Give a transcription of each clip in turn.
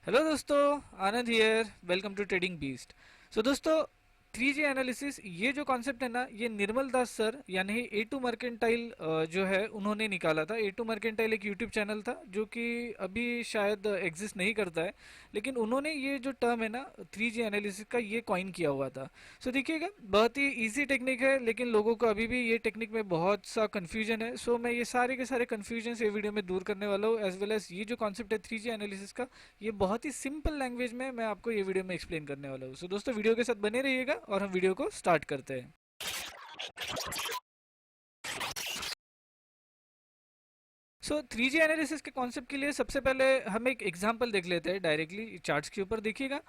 Hello दोस्तों, Anand here. Welcome to trading beast. So दोस्तों, 3G analysis ये जो कॉन्सेप्ट है ना, ये निर्मल दास सर यानी ए टू मर्केंटाइल जो है उन्होंने निकाला था। ए टू मर्केंटाइल एक यूट्यूब चैनल था जो कि अभी शायद एग्जिस्ट नहीं करता है, लेकिन उन्होंने ये जो टर्म है ना 3G एनालिसिस का, ये कॉइन किया हुआ था। सो देखिएगा, बहुत ही इजी टेक्निक है, लेकिन लोगों को अभी भी ये टेक्निक में बहुत सा कन्फ्यूजन है। सो मैं ये सारे के सारे कन्फ्यूजन ये वीडियो में दूर करने वाला हूँ, एज वेल एज ये जो कॉन्सेप्ट है 3G एनालिसिस का, ये बहुत ही सिंपल लैंग्वेज में मैं आपको ये वीडियो में एक्सप्लेन करने वाला हूँ। सो दोस्तों, वीडियो के साथ बने रहिएगा और हम वीडियो को स्टार्ट करते हैं। सो 3G एनालिसिस के कॉन्सेप्ट के लिए सबसे पहले हम एक एग्जांपल देख लेते हैं डायरेक्टली चार्ट्स के ऊपर। देखिएगा,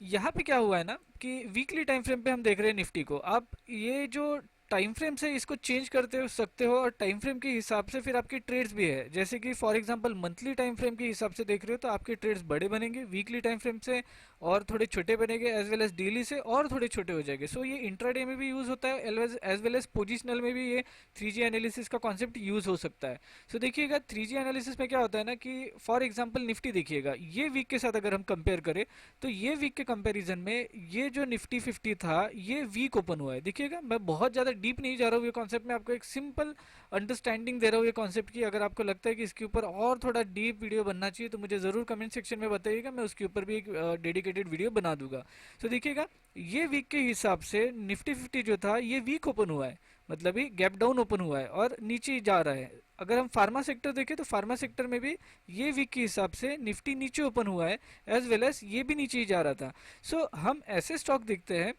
यहाँ पे क्या हुआ है ना कि वीकली टाइम फ्रेम पे हम देख रहे हैं निफ्टी को। आप ये जो टाइम फ्रेम से इसको चेंज करते हो सकते हो, और टाइम फ्रेम के हिसाब से फिर आपकी ट्रेड्स भी है। जैसे कि for example monthly time frame के हिसाब से देख रहे हो तो आपके ट्रेड्स बड़े बनेंगे, वीकली टाइम फ्रेम से और थोड़े छोटे बनेंगे, एज वेल एज डेली से और थोड़े छोटे हो जाएंगे। सो ये इंट्राडे में भी यूज होता है, एज वेल एज पोजिशनल में भी ये 3G एनालिसिस का कॉन्सेप्ट यूज हो सकता है। सो देखिएगा, 3G एनालिसिस में क्या होता है ना कि फॉर एग्जाम्पल निफ्टी देखिएगा, ये वीक के साथ अगर हम कंपेयर करें तो ये वीक के कंपैरिजन में ये जो निफ्टी 50 था ये वीक ओपन हुआ है। देखिएगा, मैं बहुत ज़्यादा डीप नहीं जा रहा हूँ ये कॉन्सेप्ट में, आपको एक सिंपल अंडरस्टैंडिंग दे रहा हूँ ये कॉन्सेप्ट की। अगर आपको लगता है कि इसके ऊपर और थोड़ा डीप वीडियो बनना चाहिए तो मुझे ज़रूर कमेंट सेक्शन में बताइएगा, मैं उसके ऊपर भी एक डेडिकेटेड वीडियो बना दूंगा। तो देखिएगा, ये वीक के हिसाब से निफ्टी 50 जो था ये वीक ओपन हुआ है, मतलब ही गैप डाउन ओपन हुआ है और नीचे ही जा रहा है। अगर हम फार्मा सेक्टर देखें तो फार्मा सेक्टर में भी ये वीक के हिसाब से निफ्टी नीचे ओपन हुआ है, एज वेल एज ये भी नीचे ही जा रहा था। सो हम ऐसे स्टॉक देखते हैं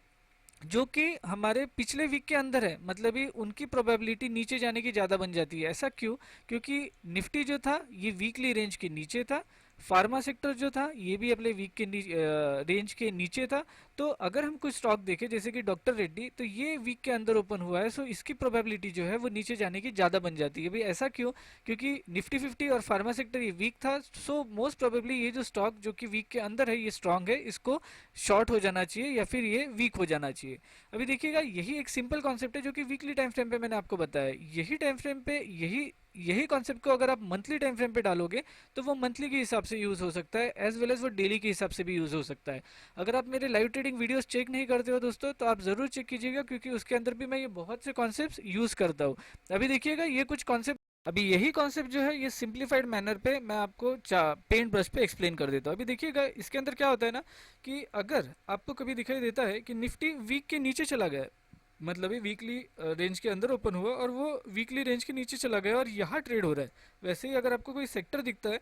जो कि हमारे पिछले वीक के अंदर है, मतलब ही उनकी प्रोबेबिलिटी नीचे जाने की ज़्यादा बन जाती है। ऐसा क्यों? क्योंकि निफ्टी जो था ये वीकली रेंज के नीचे था, फार्मा सेक्टर जो था ये भी अपने वीक के रेंज के नीचे था। तो अगर हम कुछ स्टॉक देखें जैसे कि डॉक्टर रेड्डी, तो ये वीक के अंदर ओपन हुआ है, सो इसकी प्रोबेबिलिटी जो है वो नीचे जाने की ज़्यादा बन जाती है। भाई ऐसा क्यों? क्योंकि निफ्टी 50 और फार्मा सेक्टर ये वीक था, सो मोस्ट प्रोबेबली ये जो स्टॉक जो कि वीक के अंदर है ये स्ट्रांग है, इसको शॉर्ट हो जाना चाहिए या फिर ये वीक हो जाना चाहिए। अभी देखिएगा, यही एक सिंपल कॉन्सेप्ट है जो कि वीकली टाइम फ्रेम पे मैंने आपको बताया। यही टाइम फ्रेम पे यही यही कॉन्सेप्ट को अगर आप मंथली टाइम फ्रेम पे डालोगे तो वो मंथली के हिसाब से यूज हो सकता है, एज वेल एज वो डेली के हिसाब से भी यूज हो सकता है। अगर आप मेरे लाइव ट्रेडिंग वीडियोस चेक नहीं करते हो दोस्तों तो आप जरूर चेक कीजिएगा, क्योंकि उसके अंदर भी मैं ये बहुत से कॉन्सेप्ट यूज करता हूँ। अभी देखिएगा, ये कुछ कॉन्सेप्ट, अभी यही कॉन्सेप्ट जो है ये सिंप्लीफाइड मैनर पे मैं आपको पेंट ब्रश पे एक्सप्लेन कर देता हूँ। अभी देखिएगा, इसके अंदर क्या होता है ना कि अगर आपको कभी दिखाई देता है कि निफ्टी वीक के नीचे चला गया, मतलब ये वीकली रेंज के अंदर ओपन हुआ और वो वीकली रेंज के नीचे चला गया और यहाँ ट्रेड हो रहा है, वैसे ही अगर आपको कोई सेक्टर दिखता है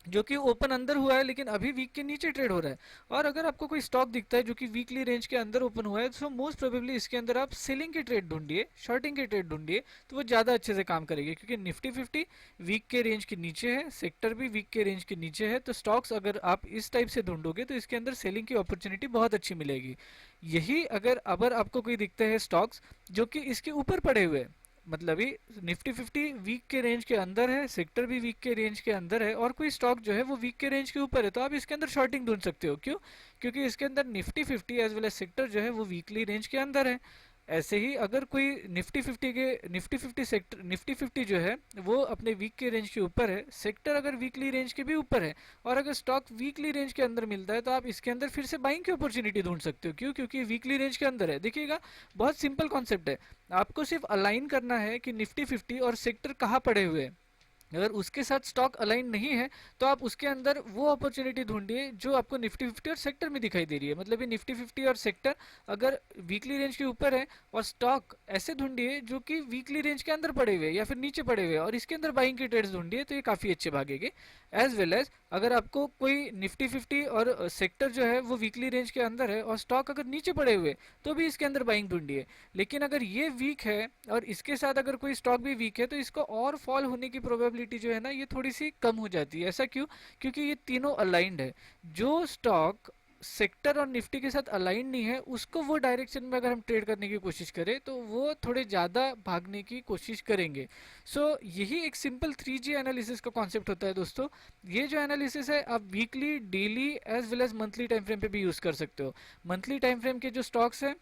जो कि ओपन अंदर हुआ है लेकिन अभी वीक के नीचे ट्रेड हो रहा है, और अगर आपको कोई स्टॉक दिखता है जो कि वीकली रेंज के अंदर ओपन हुआ है, तो मोस्ट प्रोबेबली इसके अंदर आप सेलिंग के ट्रेड ढूंढिए, शॉर्टिंग के ट्रेड ढूंढिए, तो वो ज़्यादा अच्छे से काम करेगी। क्योंकि निफ्टी 50 वीक के रेंज के नीचे है, सेक्टर भी वीक के रेंज के नीचे है, तो स्टॉक्स अगर आप इस टाइप से ढूंढोगे तो इसके अंदर सेलिंग की अपॉर्चुनिटी बहुत अच्छी मिलेगी। यही अगर आपको कोई दिखते हैं स्टॉक्स जो कि इसके ऊपर पड़े हुए हैं, मतलब ही निफ्टी 50 वीक के रेंज के अंदर है, सेक्टर भी वीक के रेंज के अंदर है, और कोई स्टॉक जो है वो वीक के रेंज के ऊपर है, तो आप इसके अंदर शॉर्टिंग ढूंढ सकते हो। क्यों? क्योंकि इसके अंदर Nifty 50 as well as sector जो है वो वीकली रेंज के अंदर है। ऐसे ही अगर कोई निफ्टी 50 सेक्टर, निफ्टी 50 जो है वो अपने वीक के रेंज के ऊपर है, सेक्टर अगर वीकली रेंज के भी ऊपर है, और अगर स्टॉक वीकली रेंज के अंदर मिलता है तो आप इसके अंदर फिर से बाइंग की अपॉर्चुनिटी ढूंढ सकते हो। क्यों? क्योंकि वीकली रेंज के अंदर है। देखिएगा, बहुत सिंपल कॉन्सेप्ट है, आपको सिर्फ अलाइन करना है कि निफ्टी 50 और सेक्टर कहाँ पड़े हुए हैं। अगर उसके साथ स्टॉक अलाइन नहीं है तो आप उसके अंदर वो अपॉर्चुनिटी ढूंढिए जो आपको निफ्टी 50 और सेक्टर में दिखाई दे रही है। मतलब ये निफ्टी 50 और सेक्टर अगर वीकली रेंज के ऊपर है, और स्टॉक ऐसे ढूंढिए जो कि वीकली रेंज के अंदर पड़े हुए या फिर नीचे पड़े हुए, और इसके अंदर बाइंग के ट्रेड्स ढूंढिए, तो ये काफ़ी अच्छे भागेंगे। एज वेल एज अगर आपको कोई निफ्टी 50 और सेक्टर जो है वो वीकली रेंज के अंदर है और स्टॉक अगर नीचे पड़े हुए, तो भी इसके अंदर बाइंग ढूंढिए। लेकिन अगर ये वीक है और इसके साथ अगर कोई स्टॉक भी वीक है तो इसको और फॉल होने की प्रोबेबिलिटी जो है ना ये थोड़ी सी कम हो जाती है। ऐसा क्यों? क्योंकि ये तीनों अलाइंड है। जो स्टॉक सेक्टर और निफ्टी के साथ अलाइन नहीं है उसको वो डायरेक्शन में अगर हम ट्रेड करने की कोशिश करें तो वो थोड़े ज़्यादा भागने की कोशिश करेंगे। यही एक सिंपल 3G एनालिसिस का कॉन्सेप्ट होता है दोस्तों। ये जो एनालिसिस है आप weekly, daily as well as monthly time frame पे भी यूज़ कर सकते हो। मंथली टाइम फ्रेम के जो स्टॉक्स हैं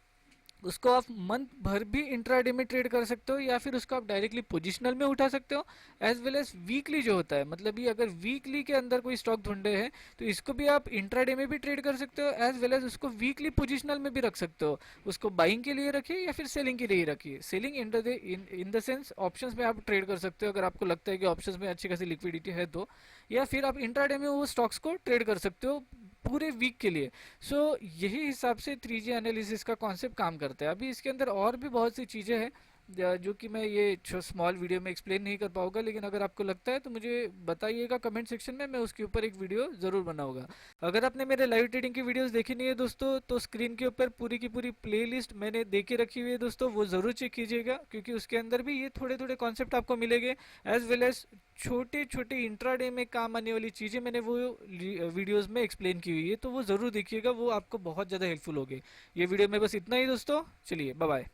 उसको आप मंथ भर भी इंट्राडे में ट्रेड कर सकते हो, या फिर उसको आप डायरेक्टली पोजिशनल में उठा सकते हो। एज वेल एज वीकली जो होता है, मतलब ये अगर वीकली के अंदर कोई स्टॉक ढूंढे हैं तो इसको भी आप इंट्राडे में भी ट्रेड कर सकते हो, एज वेल एज उसको वीकली पोजिशनल में भी रख सकते हो। उसको बाइंग के लिए रखिए या फिर सेलिंग के लिए रखिए। Selling in the sense options में आप ट्रेड कर सकते हो अगर आपको लगता है कि ऑप्शंस में अच्छी खासी लिक्विडिटी है तो, या फिर आप इंट्राडे में वो स्टॉक्स को ट्रेड कर सकते हो पूरे वीक के लिए। सो यही हिसाब से 3G एनालिसिस का कॉन्सेप्ट काम करता है। अभी इसके अंदर और भी बहुत सी चीज़ें हैं जो कि मैं ये स्मॉल वीडियो में एक्सप्लेन नहीं कर पाऊंगा, लेकिन अगर आपको लगता है तो मुझे बताइएगा कमेंट सेक्शन में, मैं उसके ऊपर एक वीडियो ज़रूर बनाऊंगा। अगर आपने मेरे लाइव ट्रेडिंग की वीडियोस देखी नहीं है दोस्तों, तो स्क्रीन के ऊपर पूरी की पूरी प्लेलिस्ट मैंने दे के रखी हुई है दोस्तों, वो ज़रूर चेक कीजिएगा, क्योंकि उसके अंदर भी ये थोड़े थोड़े कॉन्सेप्ट आपको मिलेंगे। एज वेल एज छोटे छोटे इंट्राडे में काम आने वाली चीज़ें मैंने वो वीडियोस में एक्सप्लेन की हुई है, तो वो ज़रूर देखिएगा, वो आपको बहुत ज़्यादा हेल्पफुल होगी। ये वीडियो में बस इतना ही दोस्तों, चलिए बाय बाय।